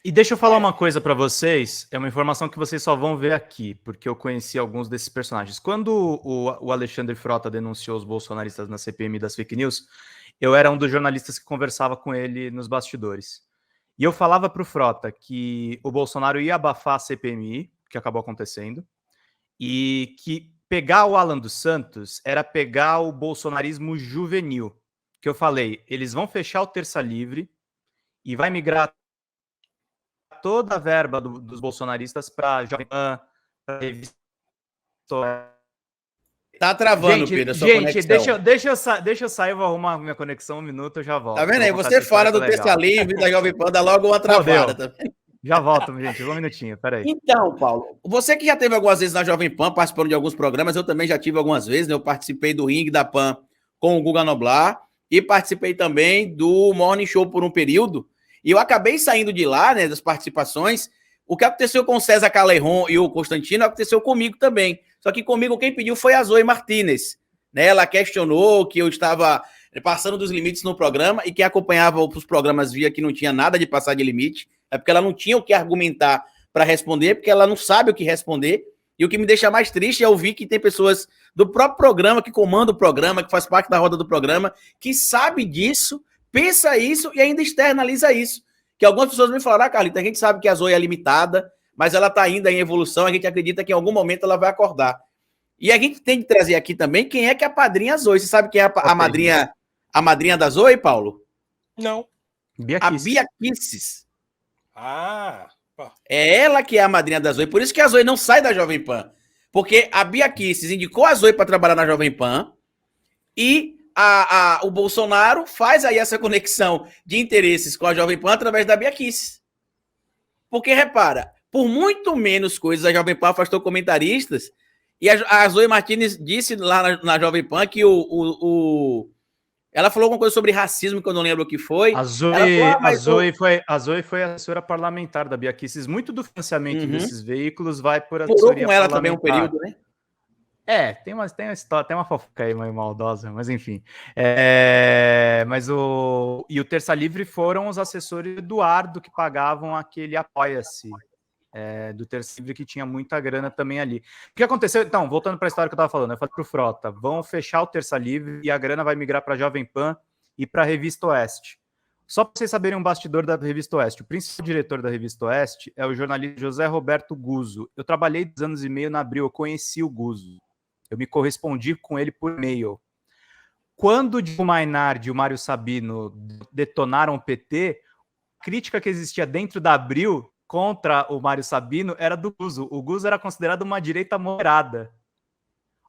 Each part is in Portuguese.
E deixa eu falar uma coisa para vocês, é uma informação que vocês só vão ver aqui, porque eu conheci alguns desses personagens. Quando o Alexandre Frota denunciou os bolsonaristas na CPMI das fake news, eu era um dos jornalistas que conversava com ele nos bastidores. E eu falava para o Frota que o Bolsonaro ia abafar a CPMI, que acabou acontecendo, e que pegar o Alan dos Santos era pegar o bolsonarismo juvenil. Que eu falei, eles vão fechar o Terça Livre e vai migrar toda a verba dos bolsonaristas para Jovem Pan, para revista. Tá travando, Pedro, a sua conexão. Deixa eu sair, eu vou arrumar minha conexão 1 minuto, eu já volto. Tá vendo aí? Você fala do Terça Livre, da Jovem Pan, dá logo uma travada. Tá vendo? Já volto, gente, 1 minutinho, peraí. Então, Paulo, você que já teve algumas vezes na Jovem Pan, participando de alguns programas, eu também já tive algumas vezes, né? Eu participei do Ring da Pan com o Guga Noblar e participei também do Morning Show por um período, e eu acabei saindo de lá, né, das participações. O que aconteceu com o César Caleron e o Constantino aconteceu comigo também. Só que comigo quem pediu foi a Zoe Martinez, né? Ela questionou que eu estava passando dos limites no programa, e quem acompanhava os programas via que não tinha nada de passar de limite. É porque ela não tinha o que argumentar para responder, porque ela não sabe o que responder. E o que me deixa mais triste é ouvir que tem pessoas do próprio programa, que comanda o programa, que faz parte da roda do programa, que sabe disso, pensa isso e ainda externaliza isso. Que algumas pessoas me falaram, Carlita, a gente sabe que a Zoe é limitada, mas ela está ainda em evolução, a gente acredita que em algum momento ela vai acordar. E a gente tem que trazer aqui também quem é que é a padrinha a Zoe. Você sabe quem é a madrinha da Zoe, Paulo? Não. A Bia Kisses. Ah, é ela que é a madrinha da Zoe, por isso que a Zoe não sai da Jovem Pan, porque a Bia Kisses indicou a Zoe para trabalhar na Jovem Pan e o Bolsonaro faz aí essa conexão de interesses com a Jovem Pan através da Bia Kisses. Porque, repara, por muito menos coisas a Jovem Pan afastou comentaristas e a Zoe Martinez disse lá na Jovem Pan que ela falou alguma coisa sobre racismo, que eu não lembro o que foi. A Zoe foi a assessora parlamentar da Bia Kisses. Muito do financiamento desses veículos vai por assessoria com ela também um período, né? Tem uma história, tem uma fofoca aí meio maldosa, mas enfim. Mas o Terça Livre foram os assessores do Eduardo que pagavam aquele Apoia-se do Terça Livre, que tinha muita grana também ali. O que aconteceu? Então, voltando para a história que eu estava falando, eu falei para o Frota, vão fechar o Terça Livre e a grana vai migrar para a Jovem Pan e para a Revista Oeste. Só para vocês saberem um bastidor da Revista Oeste, o principal diretor da Revista Oeste é o jornalista José Roberto Guzzo. Eu trabalhei 2 anos e meio na Abril, eu conheci o Guzzo. Eu me correspondi com ele por e-mail. Quando o Dilma Mainardi e o Mário Sabino detonaram o PT, a crítica que existia dentro da Abril contra o Mário Sabino era do Guzzo. O Guzzo era considerado uma direita moderada.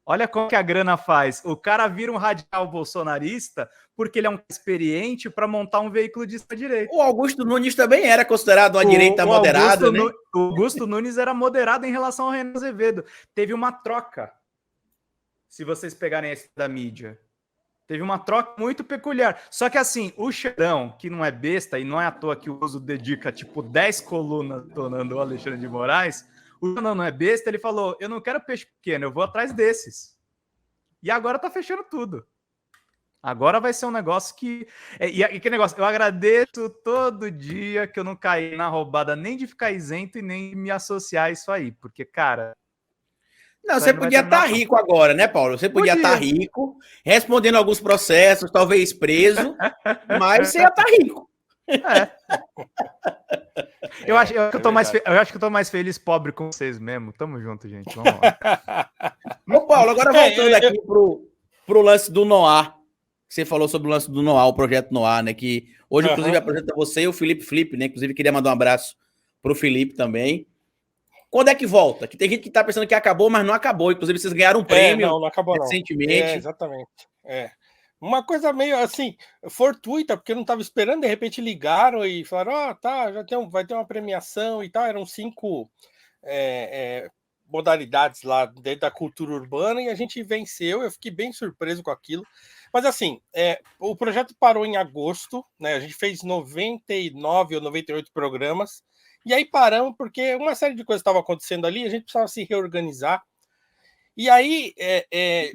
Olha como que a grana faz. O cara vira um radical bolsonarista porque ele é um experiente para montar um veículo de direita. O Augusto Nunes também era considerado uma direita moderada, né? O Augusto Nunes era moderado em relação ao Renan Azevedo. Teve uma troca. Se vocês pegarem esse da mídia. Teve uma troca muito peculiar. Só que assim, o Xandão, que não é besta, e não é à toa que o Uso dedica tipo 10 colunas detonando o Alexandre de Moraes, o Xandão não é besta, ele falou, eu não quero peixe pequeno, eu vou atrás desses. E agora tá fechando tudo. Agora vai ser um negócio que... E que negócio? Eu agradeço todo dia que eu não caí na roubada nem de ficar isento e nem de me associar a isso aí. Porque, cara... Não, você podia estar rico agora, né, Paulo? Você podia estar rico, respondendo alguns processos, talvez preso, mas você ia estar rico. Eu acho que eu tô mais feliz pobre com vocês mesmo. Tamo junto, gente. Vamos lá. Ô, Paulo, agora voltando aqui pro lance do Noir. Você falou sobre o lance do Noir, o projeto Noir, né? Que hoje, inclusive, apresenta você e o Felipe Flip, né? Inclusive, queria mandar um abraço pro Felipe também. Quando é que volta? Que tem gente que tá pensando que acabou, mas não acabou. Inclusive, vocês ganharam um prêmio não acabou, recentemente. Exatamente. Uma coisa meio assim, fortuita, porque eu não estava esperando, de repente ligaram e falaram: tá, vai ter uma premiação e tal. Eram 5 modalidades lá dentro da cultura urbana e a gente venceu. Eu fiquei bem surpreso com aquilo. Mas assim, o projeto parou em agosto, né? A gente fez 99 ou 98 programas. E aí paramos porque uma série de coisas estava acontecendo ali, a gente precisava se reorganizar. E aí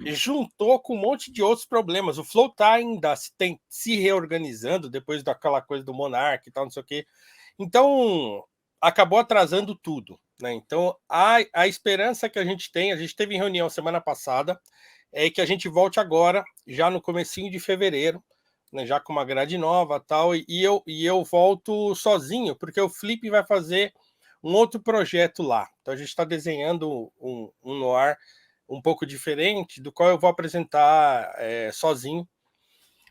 juntou com um monte de outros problemas. O Flow tá ainda se reorganizando depois daquela coisa do Monark e tal, não sei o quê. Então, acabou atrasando tudo, né? Então, a esperança que a gente teve em reunião semana passada, é que a gente volte agora, já no comecinho de fevereiro, né, já com uma grade nova tal, e eu volto sozinho, porque o Felipe vai fazer um outro projeto lá. Então a gente está desenhando um noir um pouco diferente, do qual eu vou apresentar sozinho,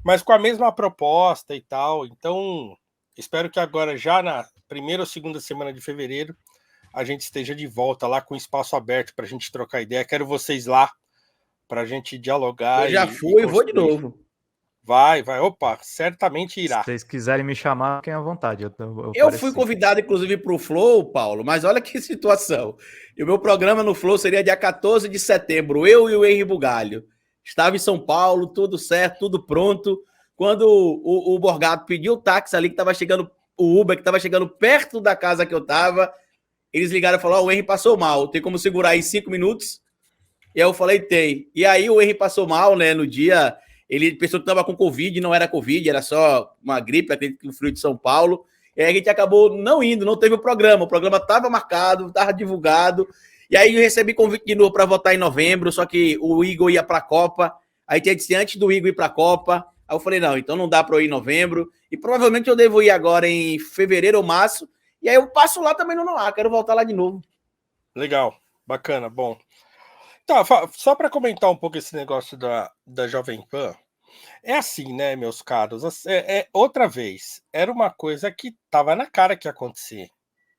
mas com a mesma proposta e tal. Então, espero que agora, já na primeira ou segunda semana de fevereiro, a gente esteja de volta lá com o espaço aberto para a gente trocar ideia. Quero vocês lá para a gente dialogar. Eu já fui e vou de novo. Vai, opa, certamente Se irá. vocês quiserem me chamar, fiquem à vontade. Eu fui convidado, inclusive, para o Flow, Paulo, mas olha que situação. E o meu programa no Flow seria dia 14 de setembro, eu e o Henri Bugalho. Estava em São Paulo, tudo certo, tudo pronto. Quando o Borgato pediu o táxi ali, que estava chegando, o Uber, que estava chegando perto da casa que eu estava, eles ligaram e falaram: o Henri passou mal, tem como segurar aí 5 minutos? E aí eu falei: tem. E aí o Henri passou mal, né, no dia. Ele pensou que estava com Covid, não era Covid, era só uma gripe, acredito que no frio de São Paulo. E aí a gente acabou não indo, não teve o programa estava marcado, estava divulgado. E aí eu recebi convite de novo para votar em novembro, só que o Igor ia para a Copa. Aí tinha disse antes do Igor ir para a Copa. Aí eu falei: não, então não dá para eu ir em novembro. E provavelmente eu devo ir agora em fevereiro ou março. E aí eu passo lá também no Noir, quero voltar lá de novo. Legal, bacana, bom. Tá, só para comentar um pouco esse negócio da Jovem Pan, é assim, né, meus caros? Outra vez, era uma coisa que estava na cara que ia acontecer.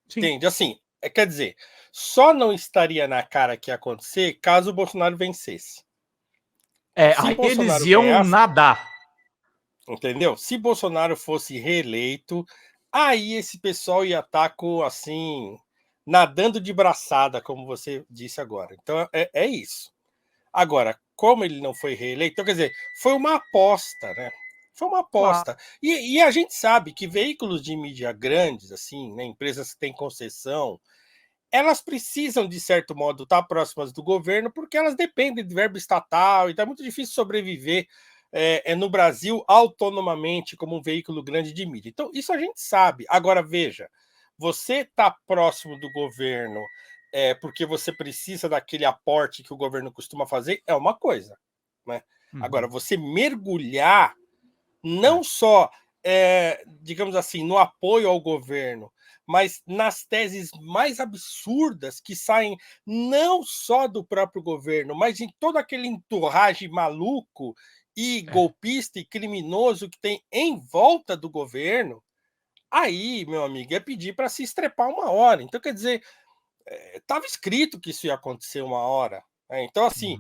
Sim. Entende? Assim, quer dizer, só não estaria na cara que ia acontecer caso o Bolsonaro vencesse. Aí eles iam nadar. Entendeu? Se Bolsonaro fosse reeleito, aí esse pessoal ia estar assim, nadando de braçada, como você disse agora. Então, é isso. Agora, como ele não foi reeleito, então, quer dizer, foi uma aposta, né? Foi uma aposta. E a gente sabe que veículos de mídia grandes, assim, né, empresas que têm concessão, elas precisam, de certo modo, estar próximas do governo, porque elas dependem de verbo estatal, e então é muito difícil sobreviver no Brasil autonomamente como um veículo grande de mídia. Então, isso a gente sabe. Agora, veja, você está próximo do governo porque você precisa daquele aporte que o governo costuma fazer, é uma coisa, né? Agora, você mergulhar não só, digamos assim, no apoio ao governo, mas nas teses mais absurdas que saem não só do próprio governo, mas em todo aquele entourage maluco e golpista e criminoso que tem em volta do governo, aí, meu amigo, é pedir para se estrepar uma hora. Então, quer dizer, estava escrito que isso ia acontecer uma hora. Então, assim,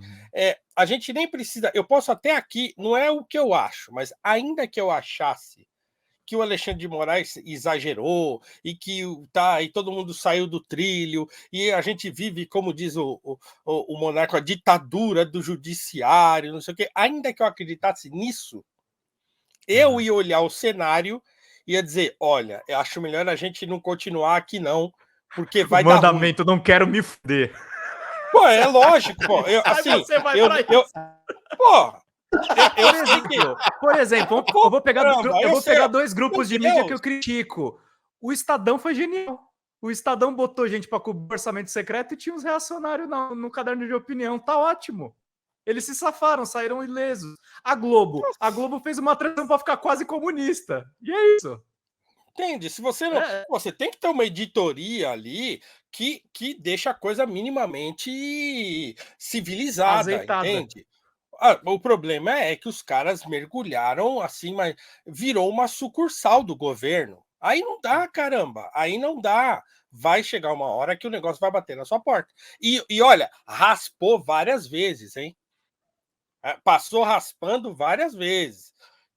a gente nem precisa. Eu posso até aqui, não é o que eu acho, mas ainda que eu achasse que o Alexandre de Moraes exagerou e que e todo mundo saiu do trilho, e a gente vive, como diz o Monarca, a ditadura do judiciário, não sei o quê. Ainda que eu acreditasse nisso, eu ia olhar o cenário e ia dizer: olha, eu acho melhor a gente não continuar aqui, não, porque vai dar ruim. Mandamento, não quero me fuder. Pô, é lógico, pô. Você vai pra isso. Pô, por exemplo, eu vou pegar dois grupos de mídia que eu critico. O Estadão foi genial. O Estadão botou gente para cobrir orçamento secreto e tinha uns reacionários no caderno de opinião. Tá ótimo. Eles se safaram, saíram ilesos. A Globo fez uma transição para ficar quase comunista. E é isso. Entende? Se você não. Você tem que ter uma editoria ali que deixa a coisa minimamente civilizada, azeitada. Entende? O problema é que os caras mergulharam assim, mas virou uma sucursal do governo. Aí não dá, caramba. Aí não dá. Vai chegar uma hora que o negócio vai bater na sua porta. E olha, raspou várias vezes, hein? Passou raspando várias vezes.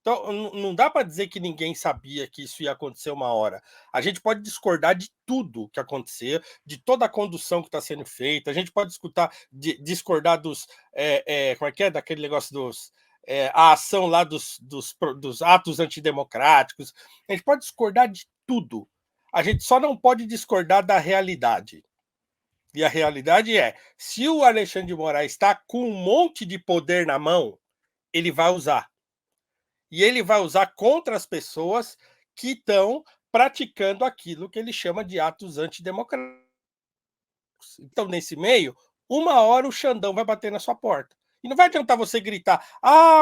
Então, não dá para dizer que ninguém sabia que isso ia acontecer uma hora. A gente pode discordar de tudo que aconteceu, de toda a condução que está sendo feita. A gente pode discordar dos... como é que é? Daquele negócio dos... a ação lá dos atos antidemocráticos. A gente pode discordar de tudo. A gente só não pode discordar da realidade. E a realidade é, se o Alexandre de Moraes está com um monte de poder na mão, ele vai usar. E ele vai usar contra as pessoas que estão praticando aquilo que ele chama de atos antidemocráticos. Então, nesse meio, uma hora o Xandão vai bater na sua porta. E não vai adiantar você gritar,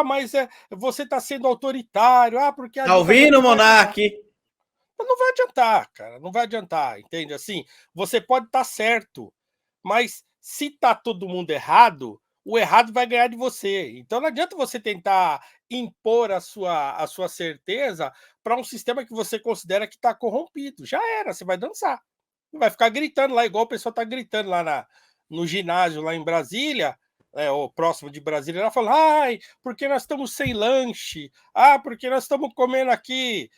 mas você está sendo autoritário, porque... Tá ouvindo, Monark? Não vai adiantar, cara, não vai adiantar, entende? Assim, você pode estar certo, mas se tá todo mundo errado, o errado vai ganhar de você. Então não adianta você tentar impor a sua certeza para um sistema que você considera que está corrompido. Já era, você vai dançar. Vai ficar gritando lá, igual o pessoal está gritando lá no ginásio, lá em Brasília, ou próximo de Brasília, ela fala, porque nós estamos sem lanche, porque nós estamos comendo aqui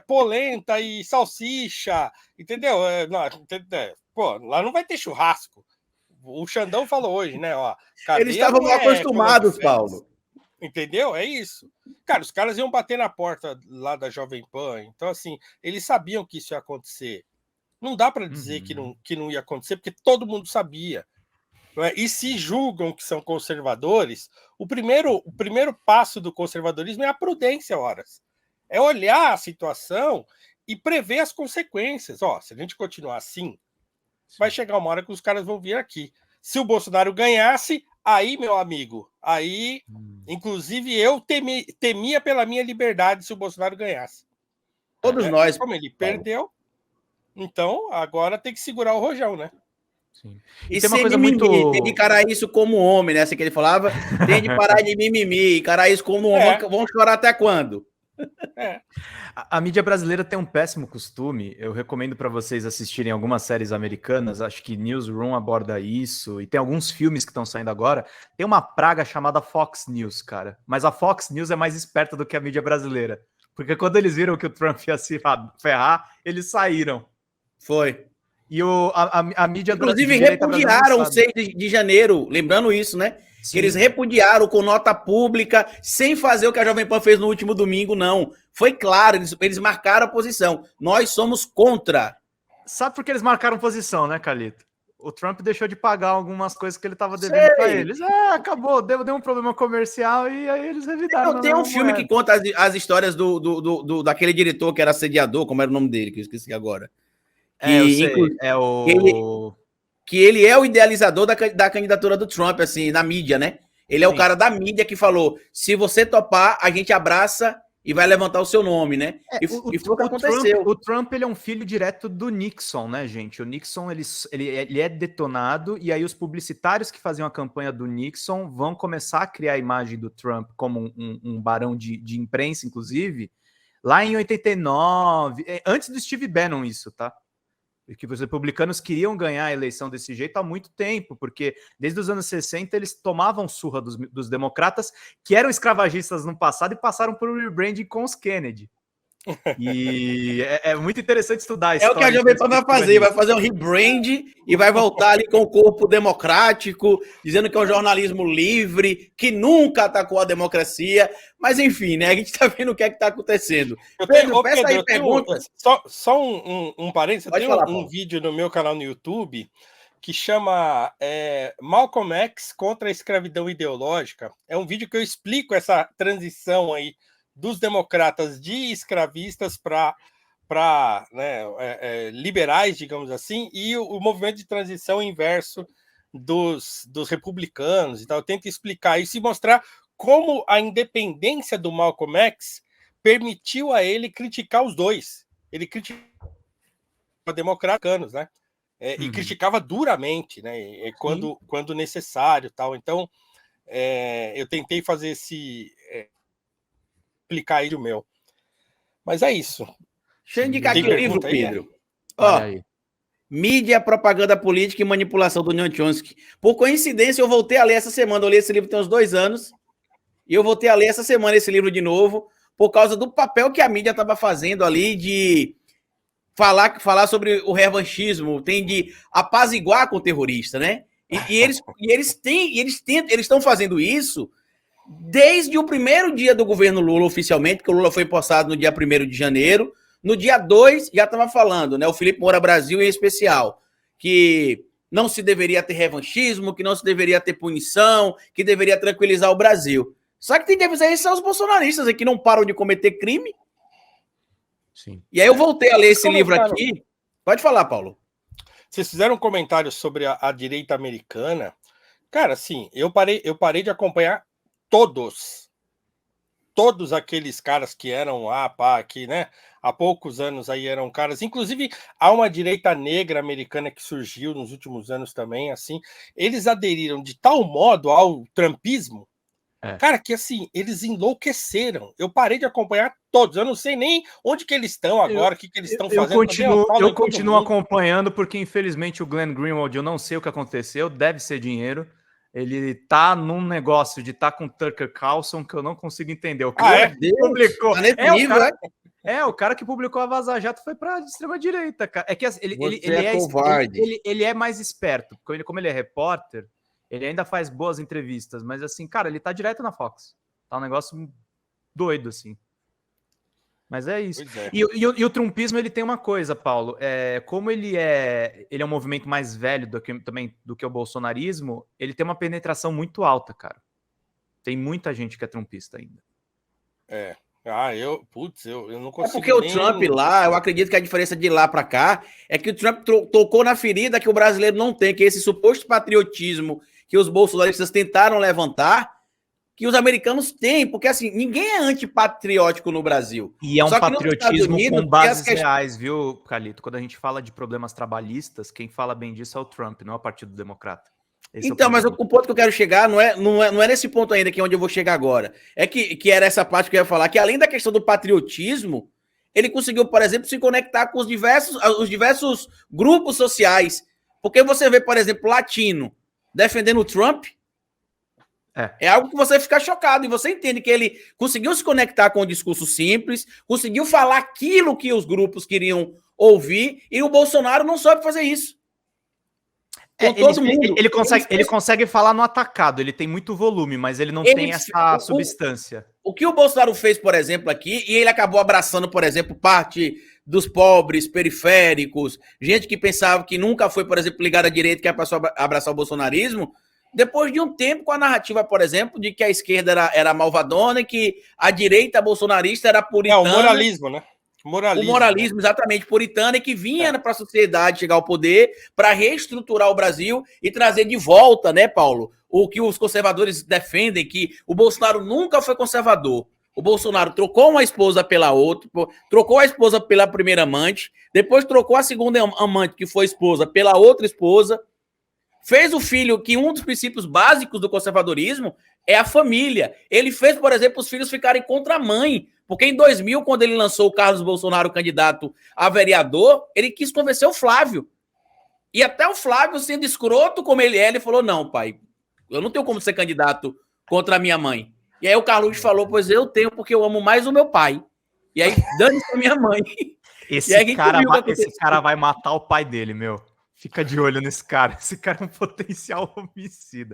polenta e salsicha, entendeu? Pô, lá não vai ter churrasco. O Xandão falou hoje, né? Eles estavam mal acostumados, Paulo. Entendeu? É isso. Cara, os caras iam bater na porta lá da Jovem Pan. Então, assim, eles sabiam que isso ia acontecer. Não dá para dizer que não ia acontecer, porque todo mundo sabia. Não é? E se julgam que são conservadores, o primeiro passo do conservadorismo é a prudência, horas. É olhar a situação e prever as consequências. Se a gente continuar assim, vai chegar uma hora que os caras vão vir aqui. Se o Bolsonaro ganhasse, aí, meu amigo, aí, inclusive, eu temia pela minha liberdade se o Bolsonaro ganhasse. Todos nós. Como ele perdeu, então agora tem que segurar o rojão, né? Sim. E tem uma coisa muito... tem de encarar isso como homem, né? Assim que ele falava, tem de parar de mimimi, encarar isso como homem. Vão chorar até quando? A mídia brasileira tem um péssimo costume. Eu recomendo para vocês assistirem algumas séries americanas. Acho que Newsroom aborda isso. E tem alguns filmes que estão saindo agora. Tem uma praga chamada Fox News, cara. Mas a Fox News é mais esperta do que a mídia brasileira. Porque quando eles viram que o Trump ia se ferrar, eles saíram. Foi. E a mídia... Inclusive repudiaram o 6 de janeiro. Lembrando isso, né? Sim. Que eles repudiaram com nota pública, sem fazer o que a Jovem Pan fez no último domingo, não. Foi claro, eles marcaram a posição. Nós somos contra. Sabe por que eles marcaram posição, né, Calito? O Trump deixou de pagar algumas coisas que ele estava devendo para eles. Acabou, deu um problema comercial e aí eles revidaram. Tem um filme que conta as histórias daquele diretor que era assediador, como era o nome dele, que eu esqueci agora. Que ele é o idealizador da candidatura do Trump, assim, na mídia, né? Ele é o cara da mídia que falou, se você topar, a gente abraça e vai levantar o seu nome, né? E foi o que aconteceu. O Trump, ele é um filho direto do Nixon, né, gente? O Nixon, ele é detonado, e aí os publicitários que faziam a campanha do Nixon vão começar a criar a imagem do Trump como um barão de imprensa, inclusive, lá em 89, antes do Steve Bannon isso, tá? Que os republicanos queriam ganhar a eleição desse jeito há muito tempo, porque desde os anos 60 eles tomavam surra dos democratas, que eram escravagistas no passado e passaram por um rebranding com os Kennedy. E é muito interessante estudar a história. É o que a Jovem Pan vai fazer um rebrand e vai voltar ali com o corpo democrático, dizendo que é um jornalismo livre, que nunca atacou a democracia, mas enfim, né? A gente tá vendo o que é que tá acontecendo. Pedro, peça aí perguntas. Só um parênteses, tem um vídeo no meu canal no YouTube que chama Malcolm X contra a escravidão ideológica. É um vídeo que eu explico essa transição aí dos democratas de escravistas para liberais, digamos assim, e o movimento de transição inverso dos republicanos e tal. Eu tento explicar isso e mostrar como a independência do Malcolm X permitiu a ele criticar os dois. Ele criticava democratas, né? E criticava duramente, né? Quando necessário, tal. Então, eu tentei fazer explicar aí o meu. Mas é isso. Deixa eu indicar aqui o livro, Pedro. Mídia, Propaganda Política e Manipulação do Noam Chomsky. Por coincidência, eu voltei a ler essa semana. Eu li esse livro tem uns 2 anos. E eu voltei a ler essa semana esse livro de novo, por causa do papel que a mídia estava fazendo ali de falar sobre o revanchismo, tem de apaziguar com o terrorista, né? E eles estão fazendo isso desde o primeiro dia do governo Lula, oficialmente, que o Lula foi empossado no dia 1º de janeiro. No dia 2, já estava falando, né? O Felipe Moura Brasil, em especial, que não se deveria ter revanchismo, que não se deveria ter punição, que deveria tranquilizar o Brasil. Só que tem que avisar isso são os bolsonaristas que não param de cometer crime. Sim. E aí eu voltei a ler esse livro Comentaram. aqui. Pode falar, Paulo. Vocês fizeram um comentário sobre a direita americana. Cara, assim, eu parei de acompanhar todos aqueles caras que eram aqui, né? Há poucos anos aí eram caras. Inclusive, há uma direita negra americana que surgiu nos últimos anos também, assim. Eles aderiram de tal modo ao trumpismo, cara, que assim, eles enlouqueceram. Eu parei de acompanhar todos. Eu não sei nem onde que eles estão agora, o que eles estão fazendo. Eu continuo acompanhando, porque infelizmente o Glenn Greenwald, eu não sei o que aconteceu, deve ser dinheiro. Ele tá num negócio de estar com o Tucker Carlson que eu não consigo entender. O cara publicou. O cara que publicou a Vaza Jato foi para extrema direita, cara. É que ele é mais esperto, porque como ele é repórter, ele ainda faz boas entrevistas, mas assim, cara, ele tá direto na Fox. Tá um negócio doido, assim. Mas é isso. E o trumpismo, ele tem uma coisa, Paulo. Como ele é um movimento mais velho do que o bolsonarismo, ele tem uma penetração muito alta, cara. Tem muita gente que é trumpista ainda. Eu não consigo. Porque o Trump lá, eu acredito que a diferença de lá para cá é que o Trump tocou na ferida que o brasileiro não tem, que é esse suposto patriotismo que os bolsonaristas tentaram levantar, que os americanos têm, porque assim, ninguém é antipatriótico no Brasil. E é um patriotismo com bases reais, viu, Calito? Quando a gente fala de problemas trabalhistas, quem fala bem disso é o Trump, não é o Partido Democrata. Então, mas o ponto que eu quero chegar não é nesse ponto ainda que é onde eu vou chegar agora. É que era essa parte que eu ia falar, que além da questão do patriotismo, ele conseguiu, por exemplo, se conectar com os diversos grupos sociais. Porque você vê, por exemplo, latino defendendo o Trump, é algo que você fica chocado e você entende que ele conseguiu se conectar com um discurso simples, conseguiu falar aquilo que os grupos queriam ouvir, e o Bolsonaro não soube fazer isso. Ele consegue falar no atacado, ele tem muito volume, mas ele não tem essa substância. O que o Bolsonaro fez, por exemplo, aqui, e ele acabou abraçando, por exemplo, parte dos pobres, periféricos, gente que pensava que nunca foi, por exemplo, ligada à direita, que passou a abraçar o bolsonarismo, depois de um tempo com a narrativa, por exemplo, de que a esquerda era malvadona e que a direita bolsonarista era puritana. O moralismo, né? O moralismo, exatamente, puritano, e que vinha para a sociedade chegar ao poder para reestruturar o Brasil e trazer de volta, né, Paulo, o que os conservadores defendem, que o Bolsonaro nunca foi conservador. O Bolsonaro trocou uma esposa pela outra, trocou a esposa pela primeira amante, depois trocou a segunda amante, que foi esposa, pela outra esposa, fez o filho, que um dos princípios básicos do conservadorismo é a família. Ele fez, por exemplo, os filhos ficarem contra a mãe, porque em 2000, quando ele lançou o Carlos Bolsonaro candidato a vereador, ele quis convencer o Flávio. E até o Flávio, sendo escroto como ele falou, não, pai, eu não tenho como ser candidato contra a minha mãe. E aí o Carlos falou, pois eu tenho, porque eu amo mais o meu pai. E aí, dane-se a minha mãe. Esse cara vai matar o pai dele, meu. Fica de olho nesse cara. Esse cara é um potencial homicida.